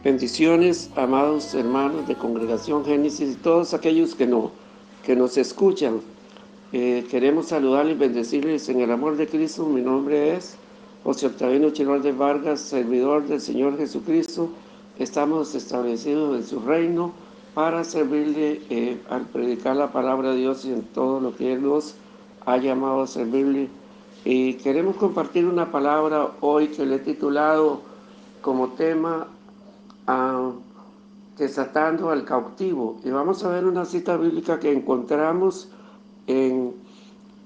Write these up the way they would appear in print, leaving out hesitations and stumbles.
Bendiciones, amados hermanos de Congregación Génesis y todos aquellos que nos escuchan. Queremos saludarles y bendecirles en el amor de Cristo. Mi nombre es José Octaviano Chirol de Vargas, servidor del Señor Jesucristo. Estamos establecidos en su reino para servirle al predicar la palabra de Dios y en todo lo que Él nos ha llamado a servirle. Y queremos compartir una palabra hoy que le he titulado como tema a desatando al cautivo. Y vamos a ver una cita bíblica que encontramos en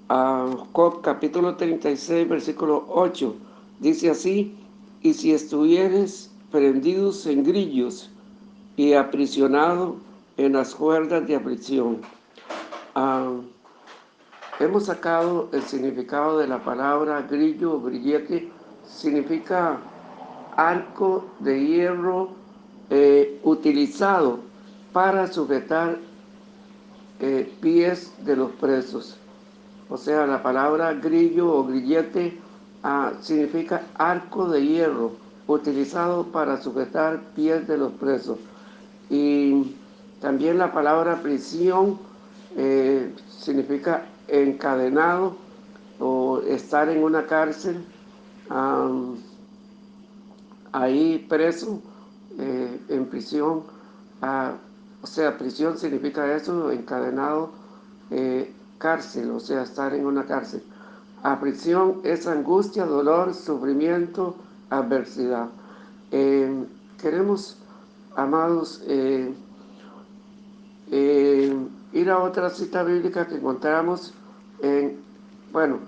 Job capítulo 36, versículo 8. Dice así: y si estuvieres prendidos en grillos y aprisionado en las cuerdas de aflicción. Ah, Hemos sacado el significado de la palabra grillo o grillete. Significa arco de hierro utilizado para sujetar pies de los presos. O sea, la palabra grillo o grillete significa arco de hierro utilizado para sujetar pies de los presos. Y también la palabra prisión significa encadenado o estar en una cárcel ahí preso, en prisión. O sea, prisión significa eso, encadenado, cárcel, o sea, estar en una cárcel. Prisión es angustia, dolor, sufrimiento, adversidad. Queremos, amados, ir a otra cita bíblica que encontramos en, bueno,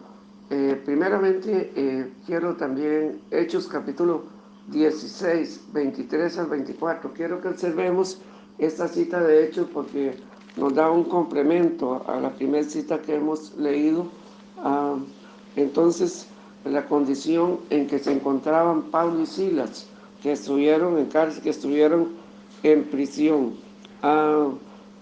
primeramente quiero también Hechos capítulo 16, 23 al 24. Quiero que observemos esta cita de Hechos porque nos da un complemento a la primera cita que hemos leído. Entonces, la condición en que se encontraban Pablo y Silas, que estuvieron en cárcel, que estuvieron en prisión.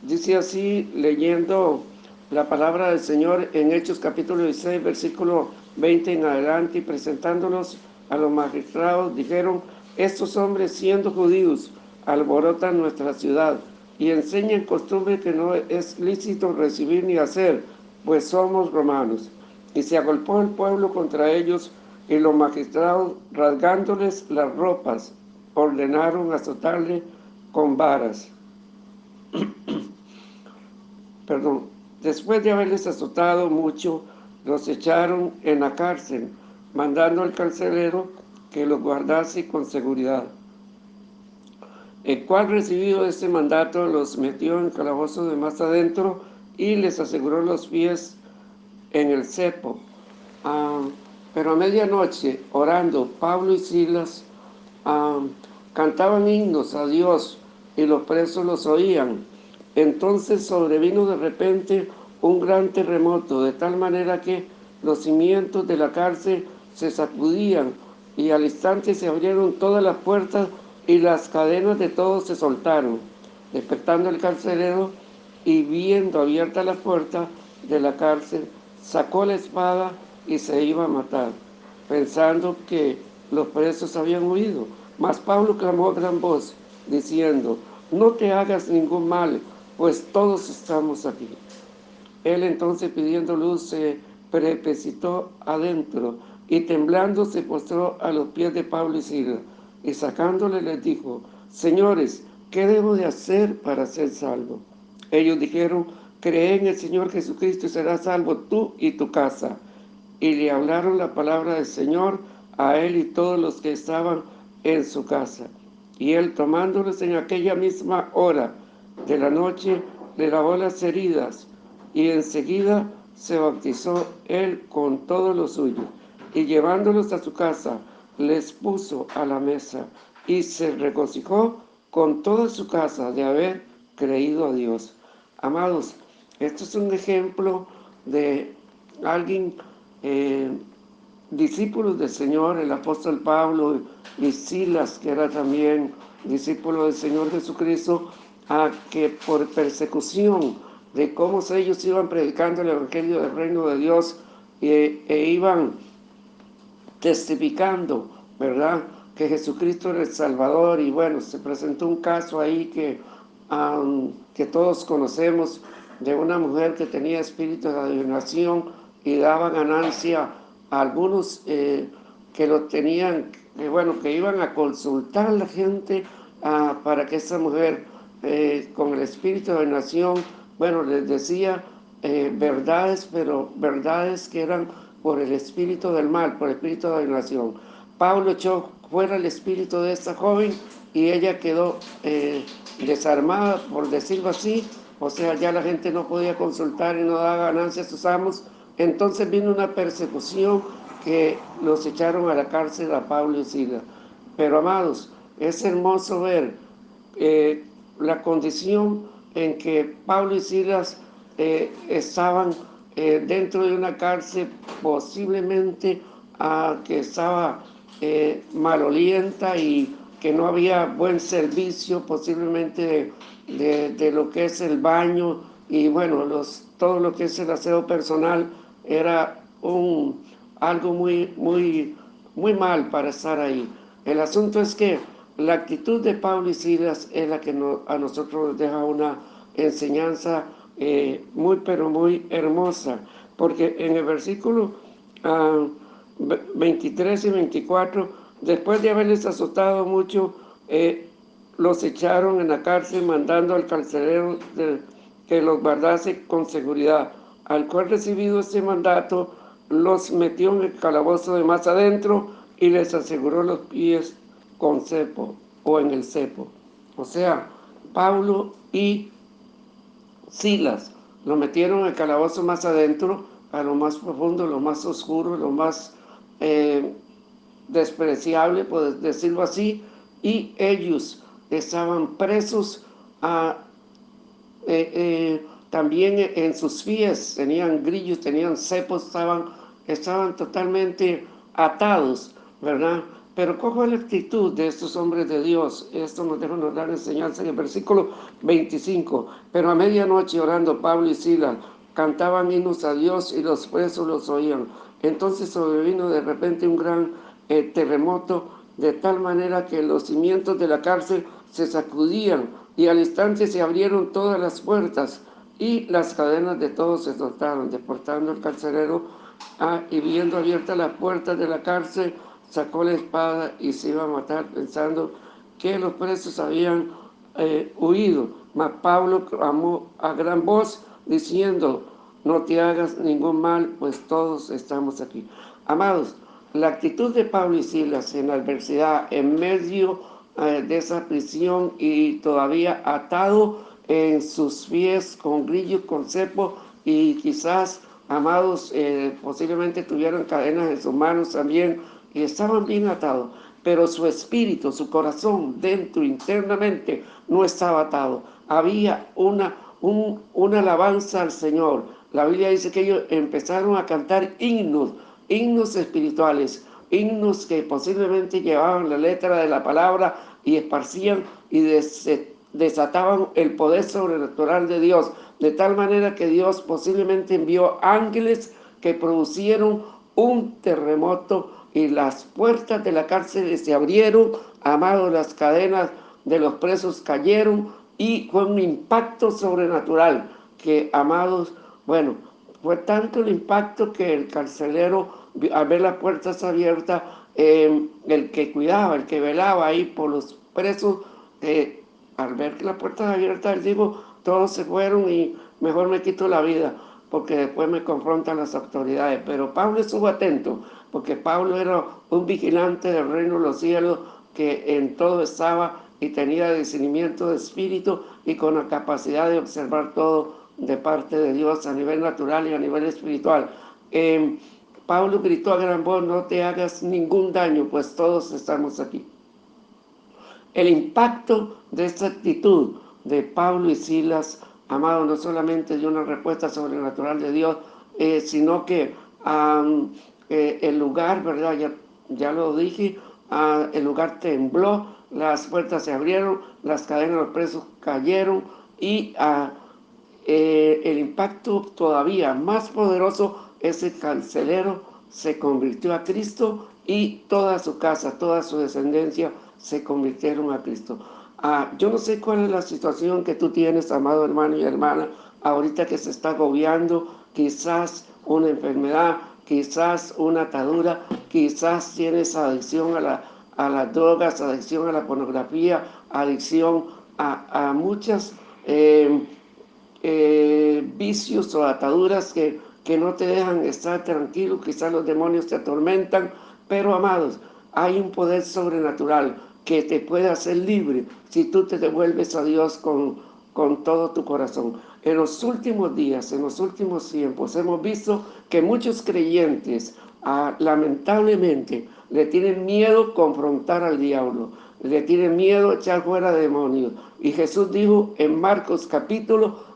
Dice así, leyendo la palabra del Señor en Hechos capítulo 16, versículo 20 en adelante, y presentándolos a los magistrados, dijeron: estos hombres, siendo judíos, alborotan nuestra ciudad y enseñan costumbre que no es lícito recibir ni hacer, pues somos romanos. Y se agolpó el pueblo contra ellos, y los magistrados, rasgándoles las ropas, ordenaron azotarle con varas. Después de haberles azotado mucho, los echaron en la cárcel, mandando al carcelero que los guardase con seguridad. El cual, recibido este mandato, los metió en calabozo de más adentro y les aseguró los pies en el cepo. Pero a medianoche, orando, Pablo y Silas cantaban himnos a Dios, y los presos los oían. Entonces sobrevino de repente un gran terremoto, de tal manera que los cimientos de la cárcel se sacudían, y al instante se abrieron todas las puertas y las cadenas de todos se soltaron. Despertando el carcelero y viendo abierta la puerta de la cárcel, sacó la espada y se iba a matar, pensando que los presos habían huido. Mas Pablo clamó a gran voz, diciendo: no te hagas ningún mal, pues todos estamos aquí. Él entonces, pidiendo luz, se precipitó adentro, y temblando se postró a los pies de Pablo y Silas, y sacándole les dijo: señores, ¿qué debo de hacer para ser salvo? Ellos dijeron: cree en el Señor Jesucristo y serás salvo tú y tu casa. Y le hablaron la palabra del Señor a él y todos los que estaban en su casa. Y él, tomándolos en aquella misma hora de la noche, le lavó las heridas, y enseguida se bautizó él con todo lo suyo. Y llevándolos a su casa, les puso a la mesa, y se regocijó con toda su casa de haber creído a Dios. Amados, esto es un ejemplo de alguien, discípulos del Señor, el apóstol Pablo y Silas, que era también discípulo del Señor Jesucristo, a que por persecución de cómo ellos iban predicando el evangelio del reino de Dios, e iban testificando, ¿verdad?, que Jesucristo era el Salvador. Y bueno, se presentó un caso ahí que todos conocemos, de una mujer que tenía espíritu de adivinación y daba ganancia a algunos que lo tenían, bueno, que iban a consultar a la gente para que esa mujer con el espíritu de adivinación, bueno, les decía verdades, pero verdades que eran por el espíritu del mal, por el espíritu de adivinación. Pablo echó fuera el espíritu de esta joven y ella quedó desarmada, por decirlo así. O sea, ya la gente no podía consultar y no daba ganancia a sus amos. Entonces vino una persecución que los echaron a la cárcel a Pablo y Silas. Pero amados, es hermoso ver eh, la condición en que Pablo y Silas estaban dentro de una cárcel, posiblemente que estaba malolienta y que no había buen servicio, posiblemente de lo que es el baño y bueno, todo lo que es el aseo personal era algo muy mal para estar ahí. El asunto es que la actitud de Pablo y Silas es la que a nosotros nos deja una enseñanza pero muy hermosa, porque en el versículo 23 y 24, después de haberles azotado mucho, los echaron en la cárcel, mandando al carcelero que los guardase con seguridad. Al cual, recibido este mandato, los metió en el calabozo de más adentro y les aseguró los pies con cepo o en el cepo. O sea, Pablo y Silas lo metieron en el calabozo más adentro, a lo más profundo, lo más oscuro, lo más despreciable, por decirlo así, y ellos estaban presos también en sus pies, tenían grillos, tenían cepos, estaban totalmente atados, ¿verdad? Pero cojo la actitud de estos hombres de Dios. Esto nos da enseñanza en el versículo 25. Pero a medianoche, orando, Pablo y Silas cantaban himnos a Dios y los presos los oían. Entonces sobrevino de repente un gran terremoto, de tal manera que los cimientos de la cárcel se sacudían y al instante se abrieron todas las puertas y las cadenas de todos se soltaron. Deportando el carcelero y viendo abiertas las puertas de la cárcel, sacó la espada y se iba a matar, pensando que los presos habían huido. Mas Pablo clamó a gran voz diciendo: no te hagas ningún mal, pues todos estamos aquí. Amados, la actitud de Pablo y Silas en la adversidad, en medio de esa prisión y todavía atado en sus pies con grillos, con cepo, y quizás, amados, posiblemente tuvieron cadenas en sus manos también y estaban bien atados, pero su espíritu, su corazón dentro, internamente, no estaba atado. Había una alabanza al Señor. La Biblia dice que ellos empezaron a cantar himnos espirituales, himnos que posiblemente llevaban la letra de la palabra y esparcían y desataban el poder sobrenatural de Dios, de tal manera que Dios posiblemente envió ángeles que producieron un terremoto y las puertas de la cárcel se abrieron, amados, las cadenas de los presos cayeron y fue un impacto sobrenatural que, amados, bueno, fue tanto el impacto que el carcelero, al ver las puertas abiertas, el que cuidaba, el que velaba ahí por los presos, al ver que las puertas abiertas, él dijo: todos se fueron y mejor me quito la vida, porque después me confrontan las autoridades. Pero Pablo estuvo atento, porque Pablo era un vigilante del reino de los cielos, que en todo estaba y tenía discernimiento de espíritu y con la capacidad de observar todo de parte de Dios a nivel natural y a nivel espiritual. Pablo gritó a gran voz: no te hagas ningún daño, pues todos estamos aquí. El impacto de esta actitud de Pablo y Silas, amado, no solamente dio una respuesta sobrenatural de Dios, sino que el lugar, ¿verdad? Ya lo dije, el lugar tembló, las puertas se abrieron, las cadenas de los presos cayeron y el impacto todavía más poderoso, ese carcelero se convirtió a Cristo y toda su casa, toda su descendencia se convirtieron a Cristo. Yo no sé cuál es la situación que tú tienes, amado hermano y hermana, ahorita que se está agobiando, quizás una enfermedad, quizás una atadura, quizás tienes adicción a las drogas, adicción a la pornografía, adicción a muchas vicios o ataduras que no te dejan estar tranquilo, quizás los demonios te atormentan, pero amados, hay un poder sobrenatural que te puede hacer libre si tú te devuelves a Dios con todo tu corazón. En los últimos días, en los últimos tiempos, hemos visto que muchos creyentes, lamentablemente, le tienen miedo confrontar al diablo, le tienen miedo echar fuera demonios. Y Jesús dijo en Marcos capítulo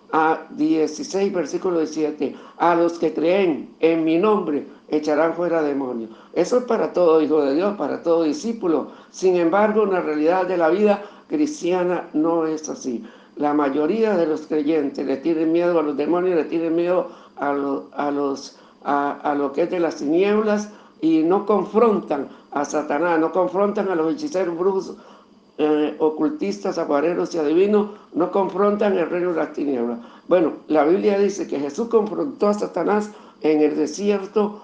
16, versículo 17, a los que creen en mi nombre echarán fuera demonios. Eso es para todo hijo de Dios, para todo discípulo. Sin embargo, en la realidad de la vida cristiana no es así. La mayoría de los creyentes le tienen miedo a los demonios, le tienen miedo a lo que es de las tinieblas y no confrontan a Satanás, no confrontan a los hechiceros, brujos, ocultistas, aguareros y adivinos, no confrontan el reino de las tinieblas. Bueno, la Biblia dice que Jesús confrontó a Satanás en el desierto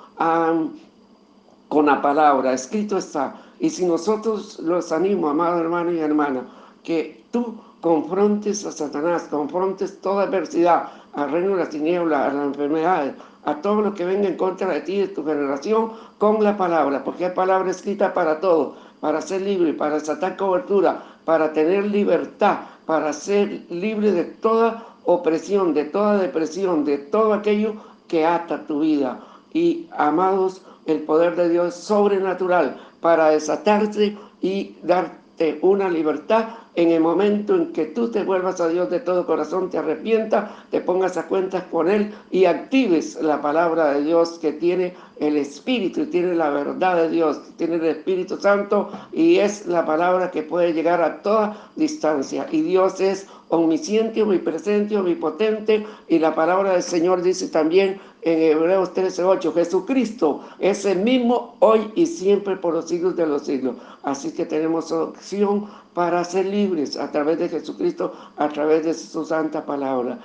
con la palabra, escrito está. Y si nosotros los animo, amado hermano y hermana, que tú confrontes a Satanás, confrontes toda adversidad, al reino de las tinieblas, a las enfermedades, a todo lo que venga en contra de ti y de tu generación, con la palabra, porque hay palabra escrita para todo, para ser libre, para desatar cobertura, para tener libertad, para ser libre de toda opresión, de toda depresión, de todo aquello que ata tu vida. Y amados, el poder de Dios es sobrenatural para desatarte y darte una libertad en el momento en que tú te vuelvas a Dios de todo corazón, te arrepientas, te pongas a cuentas con Él y actives la palabra de Dios que tiene el Espíritu y tiene la verdad de Dios, tiene el Espíritu Santo y es la palabra que puede llegar a toda distancia. Y Dios es omnisciente, omnipresente, omnipotente, y la palabra del Señor dice también en Hebreos 13:8, Jesucristo es el mismo hoy y siempre por los siglos de los siglos. Así que tenemos opción para ser libres a través de Jesucristo, a través de su santa palabra.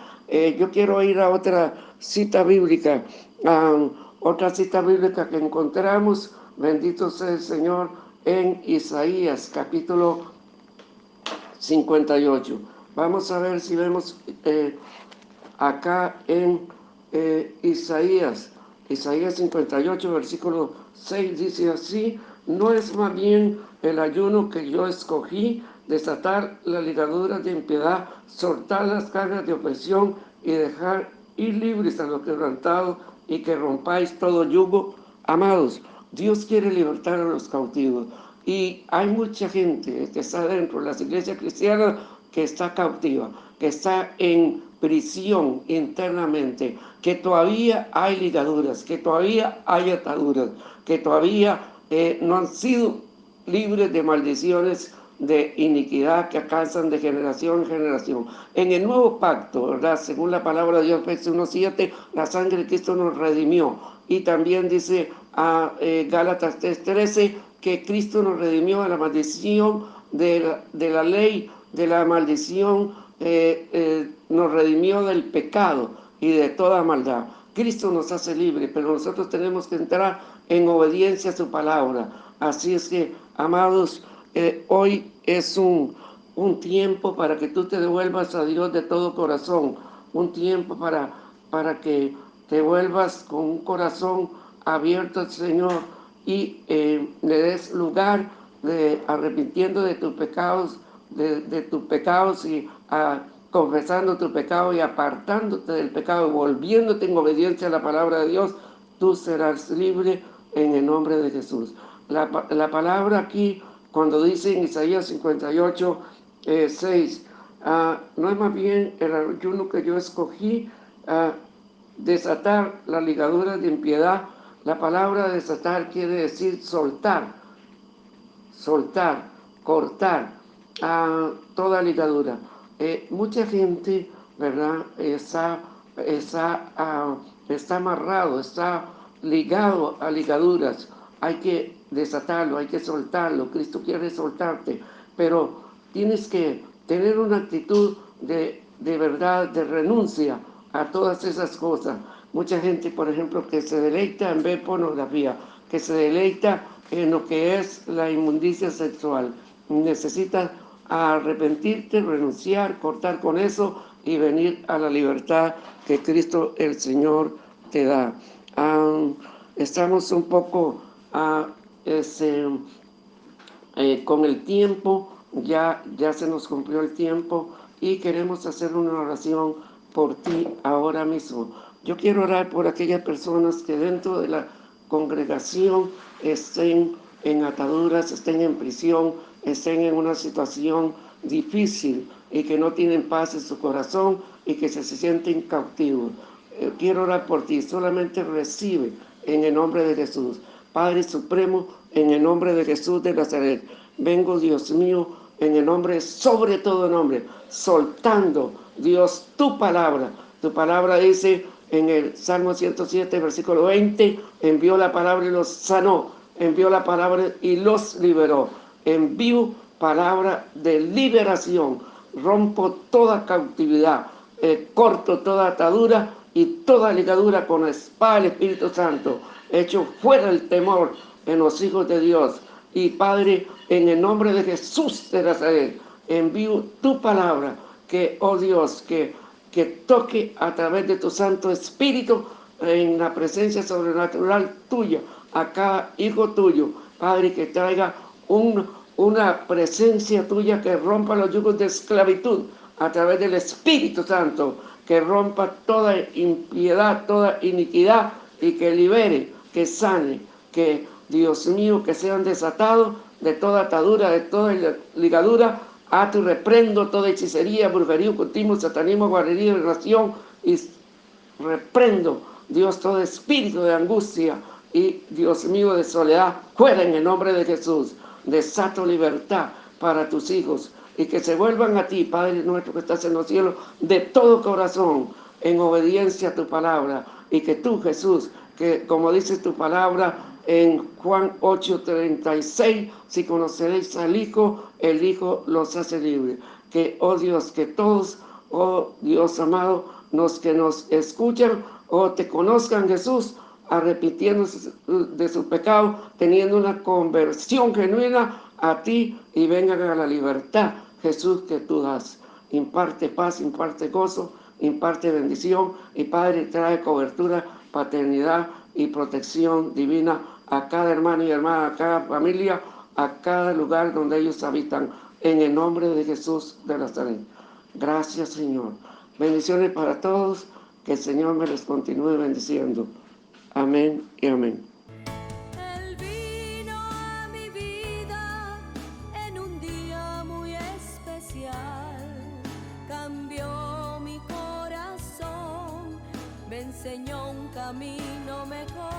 Yo quiero ir a otra cita bíblica, que encontramos, bendito sea el Señor, en Isaías capítulo 58. Vamos a ver si vemos acá en Isaías 58, versículo 6, dice así: no es más bien el ayuno que yo escogí, desatar las ligaduras de impiedad, soltar las cargas de opresión y dejar ir libres a los quebrantados y que rompáis todo yugo. Amados, Dios quiere libertar a los cautivos y hay mucha gente que está dentro de las iglesias cristianas que está cautiva, que está en prisión internamente, que todavía hay ligaduras, que todavía hay ataduras, que todavía no han sido libres de maldiciones de iniquidad que alcanzan de generación en generación. En el nuevo pacto, ¿verdad? Según la palabra de Dios, Efesios 1:7, la sangre de Cristo nos redimió. Y también dice a Gálatas 3:13 que Cristo nos redimió de la maldición de la ley, de la maldición, nos redimió del pecado y de toda maldad. Cristo nos hace libres, pero nosotros tenemos que entrar en obediencia a su palabra. Así es que, amados, hoy es un tiempo para que tú te devuelvas a Dios de todo corazón, un tiempo para que te vuelvas con un corazón abierto al Señor y le des lugar arrepintiendo de tus pecados, de tus pecados y confesando tu pecado y apartándote del pecado, volviéndote en obediencia a la palabra de Dios, tú serás libre en el nombre de Jesús. La palabra aquí, cuando dice en Isaías 58, 6, no es más bien el ayuno que yo escogí, desatar las ligaduras de impiedad. La palabra desatar quiere decir soltar, cortar toda ligadura. Mucha gente, ¿verdad? Está amarrado, está ligado a ligaduras. Hay que desatarlo, hay que soltarlo. Cristo quiere soltarte, pero tienes que tener una actitud de verdad, de renuncia a todas esas cosas. Mucha gente, por ejemplo, que se deleita en ver pornografía, que se deleita en lo que es la inmundicia sexual. Necesitas arrepentirte, renunciar, cortar con eso y venir a la libertad que Cristo el Señor te da. Estamos un poco con el tiempo, ya se nos cumplió el tiempo y queremos hacer una oración por ti ahora mismo. Yo quiero orar por aquellas personas que dentro de la congregación estén en ataduras, estén en prisión, estén en una situación difícil y que no tienen paz en su corazón y que se sienten cautivos. Quiero orar por ti, solamente recibe en el nombre de Jesús. Padre Supremo, en el nombre de Jesús de Nazaret, vengo, Dios mío, en el nombre, sobre todo nombre, soltando, Dios, tu palabra. Tu palabra dice en el Salmo 107, versículo 20, envió la palabra y los sanó, envió la palabra y los liberó. Envío palabra de liberación, rompo toda cautividad, corto toda atadura y toda ligadura con la espada del Espíritu Santo. Echo fuera el temor en los hijos de Dios. Y Padre, en el nombre de Jesús de Nazaret, envío tu palabra, que, oh Dios, que toque a través de tu Santo Espíritu en la presencia sobrenatural tuya, a cada hijo tuyo, Padre, que traiga una presencia tuya que rompa los yugos de esclavitud a través del Espíritu Santo, que rompa toda impiedad, toda iniquidad y que libere, que sane, que, Dios mío, que sean desatados de toda atadura, de toda ligadura. Ato y reprendo toda hechicería, brujería, ocultismo, satanismo, guarrería, relación y reprendo, Dios, todo espíritu de angustia y, Dios mío, de soledad, fuera en el nombre de Jesús. Desato libertad para tus hijos y que se vuelvan a ti, Padre nuestro que estás en los cielos, de todo corazón, en obediencia a tu palabra, y que tú, Jesús, que como dice tu palabra en Juan 8:36, si conoceréis al Hijo, el Hijo los hace libres. Que, oh Dios, que todos, oh Dios amado, los que nos escuchan o te conozcan, Jesús, arrepintiéndose de su pecado, teniendo una conversión genuina a ti y vengan a la libertad, Jesús, que tú das. Imparte paz, imparte gozo, imparte bendición y Padre, trae cobertura, paternidad y protección divina a cada hermano y hermana, a cada familia, a cada lugar donde ellos habitan, en el nombre de Jesús de Nazaret. Gracias, Señor. Bendiciones para todos, que el Señor me les continúe bendiciendo. Amén y amén. Él vino a mi vida en un día muy especial, cambió mi corazón, me enseñó un camino mejor.